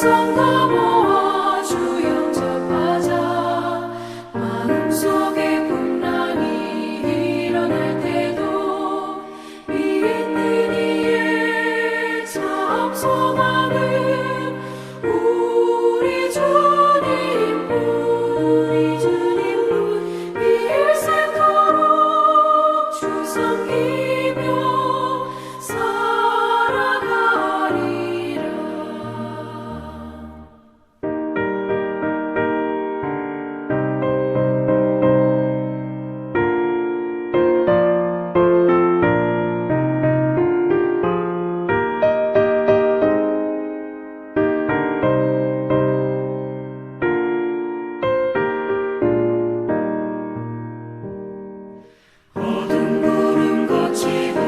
성도 모아 주 영접하자. 마음속에 풍랑이 일어날 때도 있는 이의 참 소망은 우리 주님뿐 일생토록 주 섬기며 살아가리라. 어두운 구름 거치고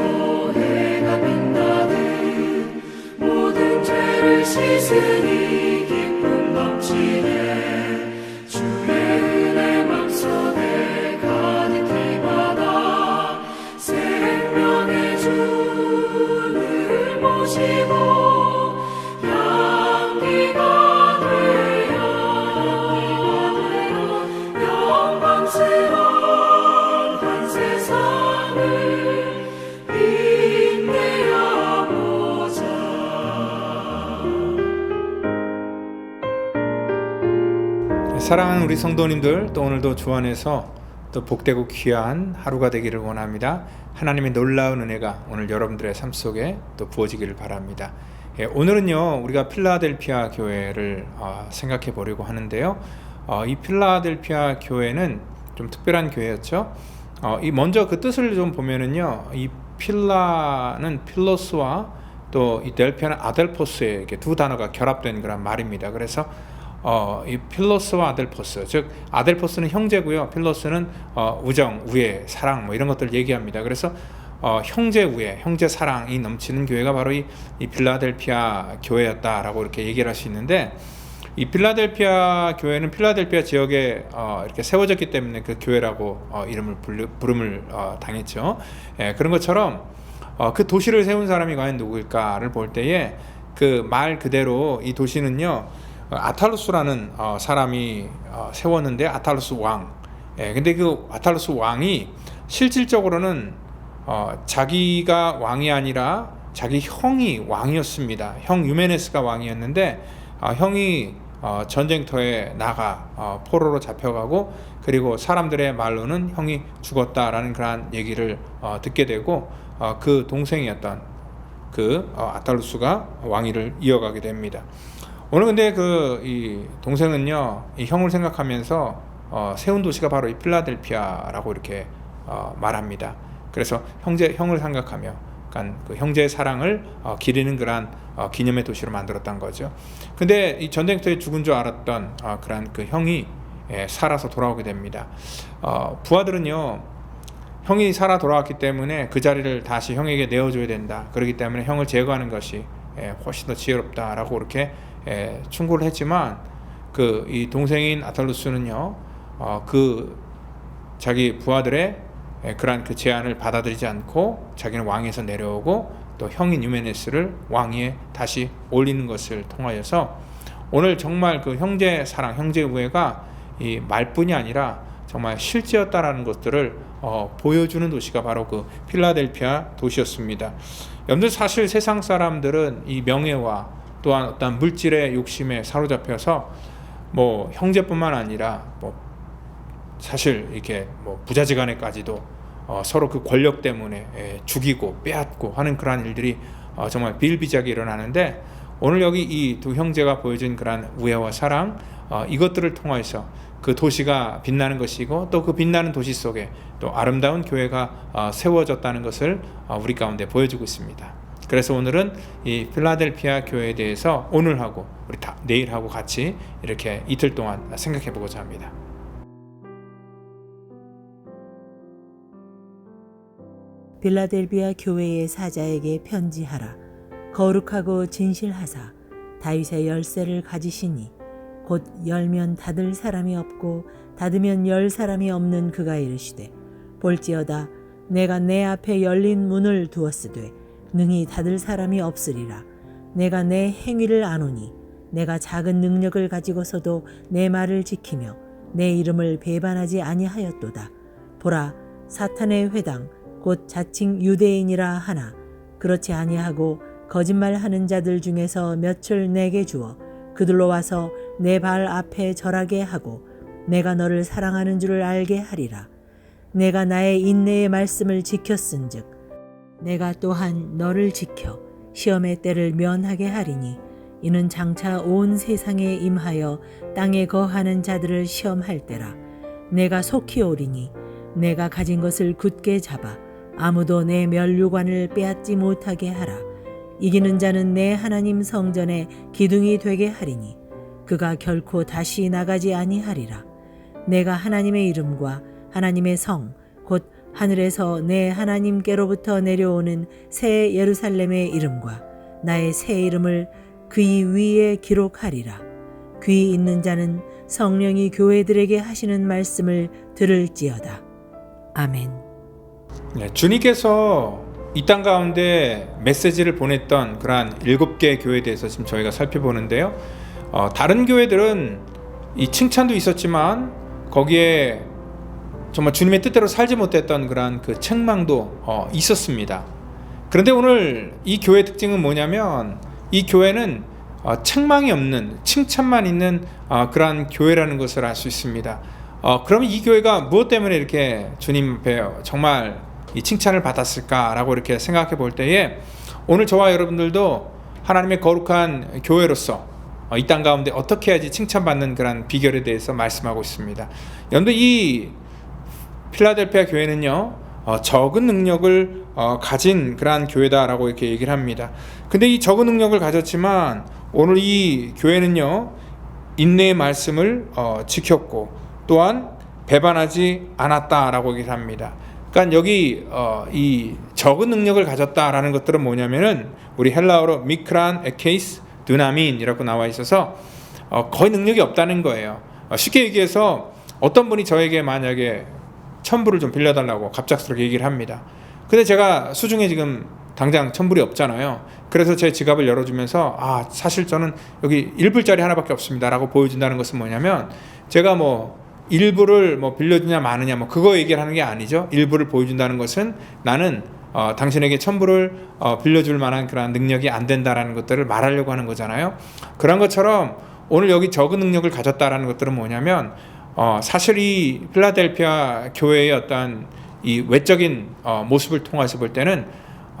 해가 빛나듯 모든 죄를 씻으니 기쁨 넘치네. 주의 은혜 맘속에 가득히 받아 생명의 주를 모시고 향기가 되어 영광스러운 한 세상을 빛내어 보자. 사랑하는 우리 성도님들, 또 오늘도 주 안에서 또 복되고 귀한 하루가 되기를 원합니다. 하나님의 놀라운 은혜가 오늘 여러분들의 삶 속에 또 부어지기를 바랍니다. 오늘은요, 우리가 필라델피아 교회를 생각해 보려고 하는데요. 이 필라델피아 교회는 좀 특별한 교회였죠. 먼저 그 뜻을 좀 보면은요, 이 필라는 필로스와 또 이 델피아는 아델포스의 이렇게 두 단어가 결합된 그런 말입니다. 그래서 이 필로스와 아델포스, 즉 아델포스는 형제고요, 필로스는 우정, 우애, 사랑 뭐 이런 것들 얘기합니다. 그래서 형제 우애, 형제 사랑이 넘치는 교회가 바로 이 필라델피아 교회였다라고 이렇게 얘기를 할 수 있는데, 이 필라델피아 교회는 필라델피아 지역에 이렇게 세워졌기 때문에 그 교회라고 부름을 당했죠. 그런 것처럼 그 도시를 세운 사람이 과연 누구일까를 볼 때에 그 말 그대로 이 도시는요, 아탈루스라는 사람이 세웠는데, 아탈루스 왕. 근데 그 아탈루스 왕이 실질적으로는 자기가 왕이 아니라 자기 형이 왕이었습니다. 형 유메네스가 왕이었는데, 형이 전쟁터에 나가 포로로 잡혀가고, 그리고 사람들의 말로는 형이 죽었다라는 그런 얘기를 듣게 되고, 그 동생이었던 그 아탈루스가 왕위를 이어가게 됩니다. 오늘 근데 이 동생은요, 이 형을 생각하면서 세운 도시가 바로 이 필라델피아라고 이렇게 말합니다. 그래서 형을 생각하며 그 형제의 사랑을 기리는 그러한 기념의 도시로 만들었던 거죠. 근데 이 전쟁터에 죽은 줄 알았던 그러한 그 형이 살아서 돌아오게 됩니다. 부하들은요, 형이 살아 돌아왔기 때문에 그 자리를 다시 형에게 내어줘야 된다. 그렇기 때문에 형을 제거하는 것이 훨씬 더 지혜롭다라고 이렇게 충고를 했지만, 이 동생인 아탈루스는요, 그 자기 부하들의 그러한 그 제안을 받아들이지 않고 자기는 왕에서 내려오고 또 형인 유메네스를 왕위에 다시 올리는 것을 통하여서 오늘 정말 그 형제 사랑, 형제 우애가 이 말뿐이 아니라 정말 실제였다라는 것들을 보여주는 도시가 바로 그 필라델피아 도시였습니다. 여러분들, 사실 세상 사람들은 이 명예와 또한 어떤 물질의 욕심에 사로잡혀서 뭐 형제뿐만 아니라 뭐 사실 이렇게 뭐 부자지간에까지도 서로 그 권력 때문에 죽이고 빼앗고 하는 그러한 일들이 정말 비일비재하게 일어나는데, 오늘 여기 이 두 형제가 보여준 그러한 우애와 사랑, 이것들을 통해서 그 도시가 빛나는 것이고, 또 그 빛나는 도시 속에 또 아름다운 교회가 세워졌다는 것을 우리 가운데 보여주고 있습니다. 그래서 오늘은 이 필라델피아 교회에 대해서 오늘하고 우리 내일하고 같이 이렇게 이틀 동안 생각해 보고자 합니다. 필라델피아 교회의 사자에게 편지하라. 거룩하고 진실하사 다윗의 열쇠를 가지시니 곧 열면 닫을 사람이 없고 닫으면 열 사람이 없는 그가 이르시되, 볼지어다 내가 내 앞에 열린 문을 두었으되 능히 닫을 사람이 없으리라. 내가 내 행위를 아노니 내가 작은 능력을 가지고서도 내 말을 지키며 내 이름을 배반하지 아니하였도다. 보라, 사탄의 회당 곧 자칭 유대인이라 하나 그렇지 아니하고 거짓말하는 자들 중에서 몇을 내게 주어 그들로 와서 내 발 앞에 절하게 하고 내가 너를 사랑하는 줄을 알게 하리라. 내가 나의 인내의 말씀을 지켰은즉 내가 또한 너를 지켜 시험의 때를 면하게 하리니 이는 장차 온 세상에 임하여 땅에 거하는 자들을 시험할 때라. 내가 속히 오리니 내가 가진 것을 굳게 잡아 아무도 내 면류관을 빼앗지 못하게 하라. 이기는 자는 내 하나님 성전에 기둥이 되게 하리니 그가 결코 다시 나가지 아니하리라. 내가 하나님의 이름과 하나님의 성 곧 하늘에서 내 하나님께로부터 내려오는 새 예루살렘의 이름과 나의 새 이름을 그의 위에 기록하리라. 귀 있는 자는 성령이 교회들에게 하시는 말씀을 들을지어다. 아멘. 네, 주님께서 이 땅 가운데 메시지를 보냈던 그러한 7개의 교회에 대해서 지금 저희가 살펴보는데요. 다른 교회들은 이 칭찬도 있었지만 거기에 정말 주님의 뜻대로 살지 못했던 그러한 그 책망도 있었습니다. 그런데 오늘 이 교회의 특징은 뭐냐면 이 교회는 책망이 없는 칭찬만 있는 그러한 교회라는 것을 알 수 있습니다. 그러면 이 교회가 무엇 때문에 이렇게 주님 앞에 정말 이 칭찬을 받았을까라고 이렇게 생각해 볼 때에 오늘 저와 여러분들도 하나님의 거룩한 교회로서 이 땅 가운데 어떻게 해야지 칭찬받는 그런 비결에 대해서 말씀하고 있습니다. 여러분들 이 필라델피아 교회는요 적은 능력을 가진 그러한 교회다라고 이렇게 얘기를 합니다. 근데 이 적은 능력을 가졌지만 오늘 이 교회는요 인내의 말씀을 지켰고 또한 배반하지 않았다라고 얘기를 합니다. 그러니까 여기 이 적은 능력을 가졌다라는 것들은 뭐냐면은 우리 헬라어로 미크란 에케이스 드나민이라고 나와 있어서 거의 능력이 없다는 거예요. 쉽게 얘기해서 어떤 분이 저에게 만약에 1,000불을 좀 빌려달라고 갑작스럽게 얘기를 합니다. 근데 제가 수중에 지금 당장 1,000불이 없잖아요. 그래서 제 지갑을 열어주면서 사실 저는 여기 1불짜리 하나밖에 없습니다 라고 보여준다는 것은 뭐냐면 제가 뭐 일부를 뭐 빌려주냐 마느냐 뭐 그거 얘기를 하는 게 아니죠. 일부를 보여준다는 것은 나는 당신에게 1,000불을 빌려줄 만한 그런 능력이 안 된다라는 것들을 말하려고 하는 거잖아요. 그런 것처럼 오늘 여기 적은 능력을 가졌다라는 것들은 뭐냐면 사실 이 필라델피아 교회의 어떤 이 외적인 모습을 통해서 볼 때는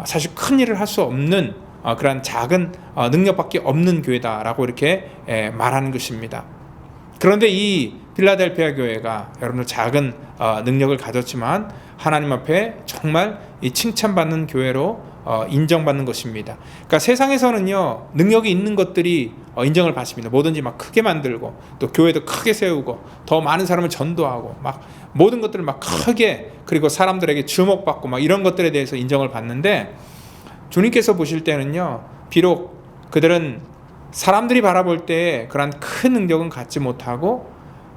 사실 큰 일을 할 수 없는 그런 작은 능력밖에 없는 교회다라고 이렇게 말하는 것입니다. 그런데 이 필라델피아 교회가 여러분들 작은 능력을 가졌지만 하나님 앞에 정말 이 칭찬받는 교회로 인정받는 것입니다. 그러니까 세상에서는요 능력이 있는 것들이 인정을 받습니다. 뭐든지 막 크게 만들고 또 교회도 크게 세우고 더 많은 사람을 전도하고 막 모든 것들을 막 크게 그리고 사람들에게 주목받고 막 이런 것들에 대해서 인정을 받는데 주님께서 보실 때는요 비록 그들은 사람들이 바라볼 때 그런 큰 능력은 갖지 못하고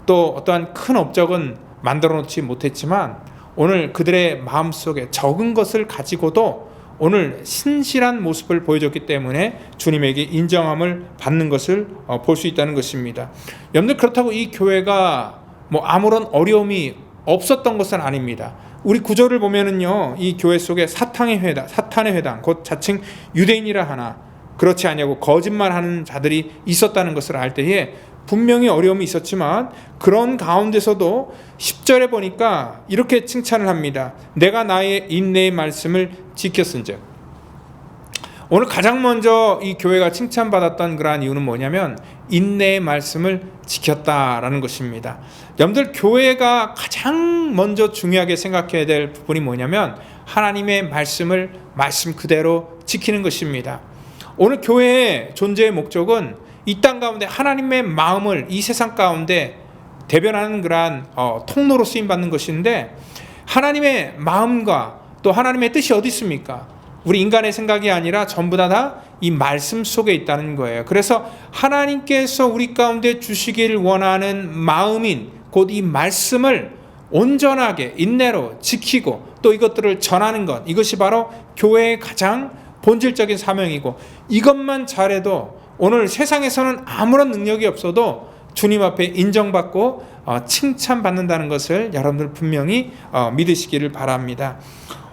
또 어떠한 큰 업적은 만들어 놓지 못했지만 오늘 그들의 마음속에 적은 것을 가지고도 오늘 신실한 모습을 보여줬기 때문에 주님에게 인정함을 받는 것을 볼 수 있다는 것입니다. 여러분들 그렇다고 이 교회가 뭐 아무런 어려움이 없었던 것은 아닙니다. 우리 구절을 보면은요 이 교회 속에 사탄의 회당 곧 자칭 유대인이라 하나 그렇지 아니하고 거짓말하는 자들이 있었다는 것을 알 때에 분명히 어려움이 있었지만 그런 가운데서도 10절에 보니까 이렇게 칭찬을 합니다. 내가 나의 인내의 말씀을 지켰은즉. 오늘 가장 먼저 이 교회가 칭찬받았던 그러한 이유는 뭐냐면 인내의 말씀을 지켰다라는 것입니다. 여러분들 교회가 가장 먼저 중요하게 생각해야 될 부분이 뭐냐면 하나님의 말씀을 말씀 그대로 지키는 것입니다. 오늘 교회의 존재의 목적은 이 땅 가운데 하나님의 마음을 이 세상 가운데 대변하는 그러한 통로로 쓰임받는 것인데 하나님의 마음과 또 하나님의 뜻이 어디 있습니까? 우리 인간의 생각이 아니라 전부 다 이 말씀 속에 있다는 거예요. 그래서 하나님께서 우리 가운데 주시기를 원하는 마음인 곧 이 말씀을 온전하게 인내로 지키고 또 이것들을 전하는 것, 이것이 바로 교회의 가장 본질적인 사명이고 이것만 잘해도 오늘 세상에서는 아무런 능력이 없어도 주님 앞에 인정받고 칭찬받는다는 것을 여러분들 분명히 믿으시기를 바랍니다.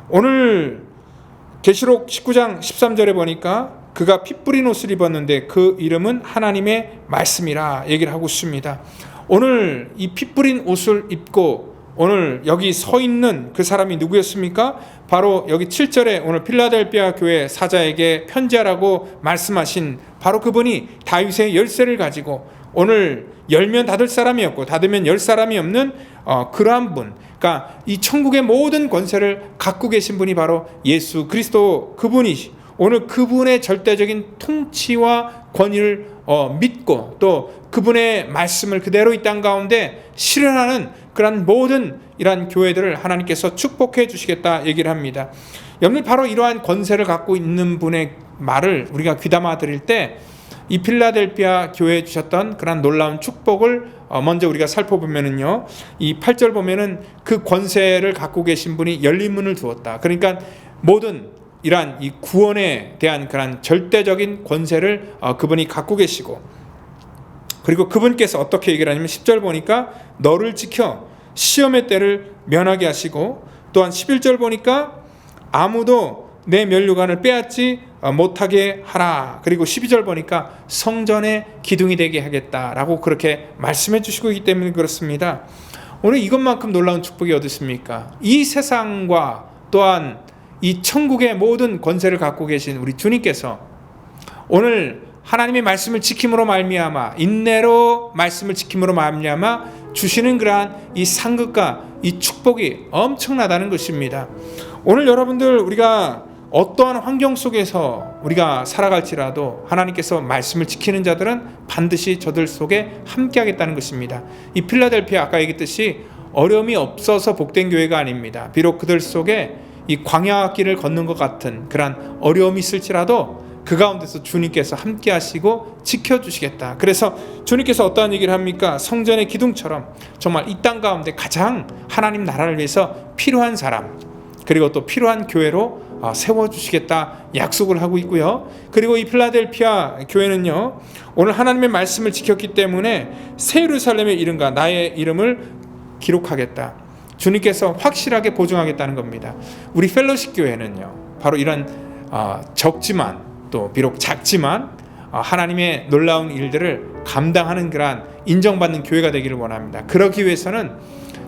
오늘 계시록 19장 13절에 보니까 그가 피 뿌린 옷을 입었는데 그 이름은 하나님의 말씀이라 얘기를 하고 있습니다. 오늘 이 피 뿌린 옷을 입고 오늘 여기 서 있는 그 사람이 누구였습니까? 바로 여기 7절에 오늘 필라델피아 교회 사자에게 편지하라고 말씀하신 바로 그분이 다윗의 열쇠를 가지고 오늘 열면 닫을 사람이 없고 닫으면 열 사람이 없는 그러한 분, 그러니까 이 천국의 모든 권세를 갖고 계신 분이 바로 예수 그리스도 그분이시. 오늘 그분의 절대적인 통치와 권위를 믿고 또 그분의 말씀을 그대로 이 땅 가운데 실현하는 그런 모든 이러한 교회들을 하나님께서 축복해 주시겠다 얘기를 합니다. 여러분 바로 이러한 권세를 갖고 있는 분의 말을 우리가 귀담아 드릴 때 이 필라델피아 교회에 주셨던 그런 놀라운 축복을 먼저 우리가 살펴보면은요, 이 8절 보면은 그 권세를 갖고 계신 분이 열린 문을 두었다. 그러니까 모든 이러한 이 구원에 대한 그런 절대적인 권세를 그분이 갖고 계시고, 그리고 그분께서 어떻게 얘기를 하냐면 10절 보니까 너를 지켜 시험의 때를 면하게 하시고, 또한 11절 보니까 아무도 내 면류관을 빼앗지 못하게 하라. 그리고 12절 보니까 성전의 기둥이 되게 하겠다라고 그렇게 말씀해 주시고 있기 때문에 그렇습니다. 오늘 이것만큼 놀라운 축복이 어디 있습니까? 이 세상과 또한 이 천국의 모든 권세를 갖고 계신 우리 주님께서 오늘 하나님의 말씀을 지킴으로 말미암아, 인내로 말씀을 지킴으로 말미암아 주시는 그러한 이 상급과 이 축복이 엄청나다는 것입니다. 오늘 여러분들 우리가 어떠한 환경 속에서 우리가 살아갈지라도 하나님께서 말씀을 지키는 자들은 반드시 저들 속에 함께하겠다는 것입니다. 이 필라델피아 아까 얘기했듯이 어려움이 없어서 복된 교회가 아닙니다. 비록 그들 속에 이 광야길을 걷는 것 같은 그런 어려움이 있을지라도 그 가운데서 주님께서 함께 하시고 지켜주시겠다. 그래서 주님께서 어떠한 얘기를 합니까? 성전의 기둥처럼 정말 이 땅 가운데 가장 하나님 나라를 위해서 필요한 사람, 그리고 또 필요한 교회로 세워주시겠다 약속을 하고 있고요. 그리고 이 필라델피아 교회는요, 오늘 하나님의 말씀을 지켰기 때문에 새 예루살렘의 이름과 나의 이름을 기록하겠다. 주님께서 확실하게 보증하겠다는 겁니다. 우리 펠로십 교회는요, 바로 이런 적지만 또 비록 작지만 하나님의 놀라운 일들을 감당하는 그러한 인정받는 교회가 되기를 원합니다. 그러기 위해서는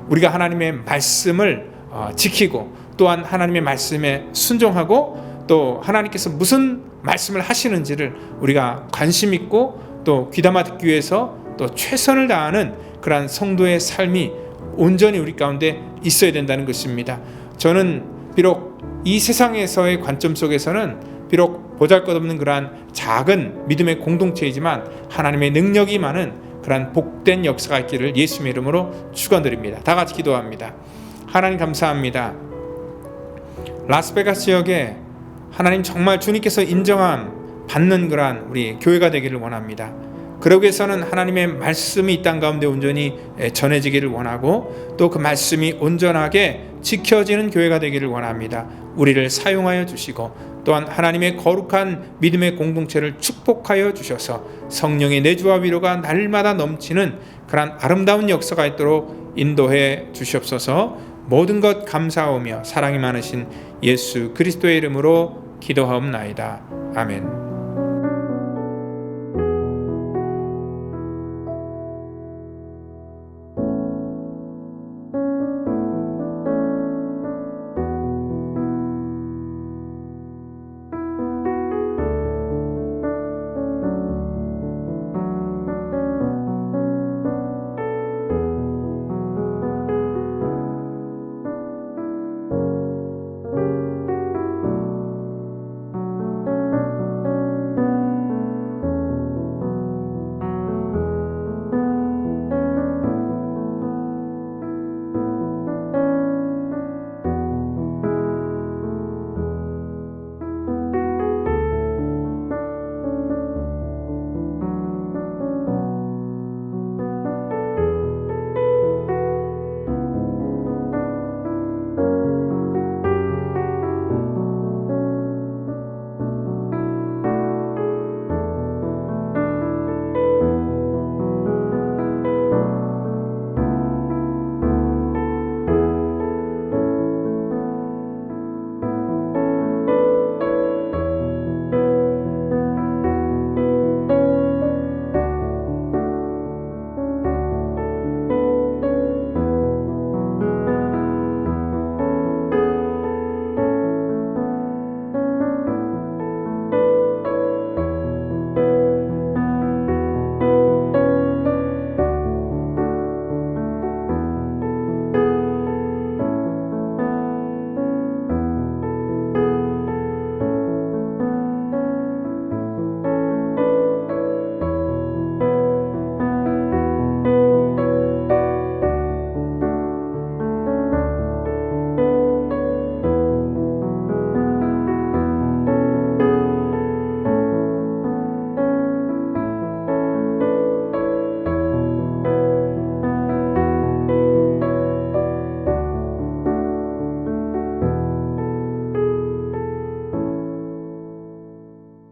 우리가 하나님의 말씀을 지키고 또한 하나님의 말씀에 순종하고 또 하나님께서 무슨 말씀을 하시는지를 우리가 관심 있고 또 귀담아 듣기 위해서 또 최선을 다하는 그러한 성도의 삶이 온전히 우리 가운데 있어야 된다는 것입니다. 저는 비록 이 세상에서의 관점 속에서는 비록 보잘것없는 그러한 작은 믿음의 공동체이지만 하나님의 능력이 많은 그러한 복된 역사가 있기를 예수님의 이름으로 축원드립니다. 다 같이 기도합니다. 하나님 감사합니다. 라스베가스 지역에 하나님 정말 주님께서 인정함 받는 그러한 우리 교회가 되기를 원합니다. 그러기 위해서는 하나님의 말씀이 이 땅 가운데 온전히 전해지기를 원하고 또 그 말씀이 온전하게 지켜지는 교회가 되기를 원합니다. 우리를 사용하여 주시고 또한 하나님의 거룩한 믿음의 공동체를 축복하여 주셔서 성령의 내주와 위로가 날마다 넘치는 그런 아름다운 역사가 있도록 인도해 주시옵소서. 모든 것 감사하며 사랑이 많으신 예수 그리스도의 이름으로 기도하옵나이다. 아멘.